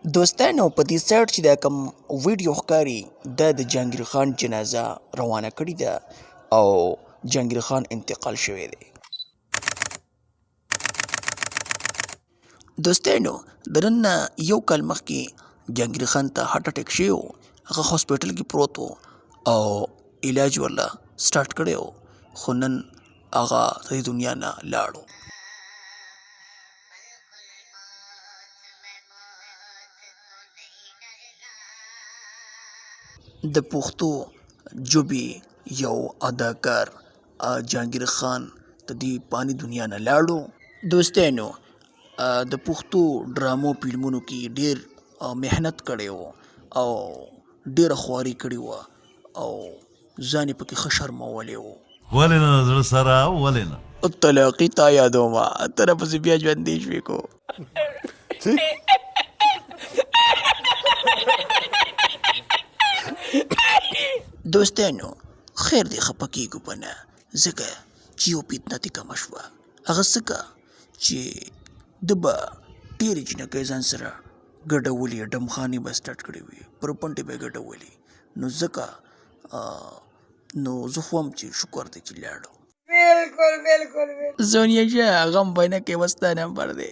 دوستانو په دې سایټ چې دا کوم ویډیو ښکاري دا د جهانګیر خان جنازه روانه کړې ده او جهانګیر خان انتقال شوی دی. دوستانو د نن نه یو کال مخکې جهانګیر خان ته هارټ اټیک شوی و، هغه هاسپټل کې پروت و او علاج ورله سټارټ کړی و، خو نن هغه د دې دنیا نه لاړ و. د پښتو ژبې یو اداکار جهانګیر خان د دې فاني دنیا نه لاړو. دوستانو د پښتو ډرامو فلمونو کې ډېر محنت کړی و او ډېره خواري کړې وه او ځان یې پکې ښه شرمولی و. ولې نه زړه سره ولې نه طلاقي تا یادومه ته راپسې بیا ژوندی شوې کو. دوستانو خیر دی خفه کېږو به نه، ځکه چې یو فتنه ترې کمه شوه. هغه څه چې ده به ډېرې جینکۍ ځان سره ګډولې، ډمخانې به سټارټ کړې وي، پر پنډې به یې ګډولې. نو ځکه نو زه خو هم چې شکر دی چې لاړو. زونیه شه غم به نه کوې، اوس ستا نمبر دی.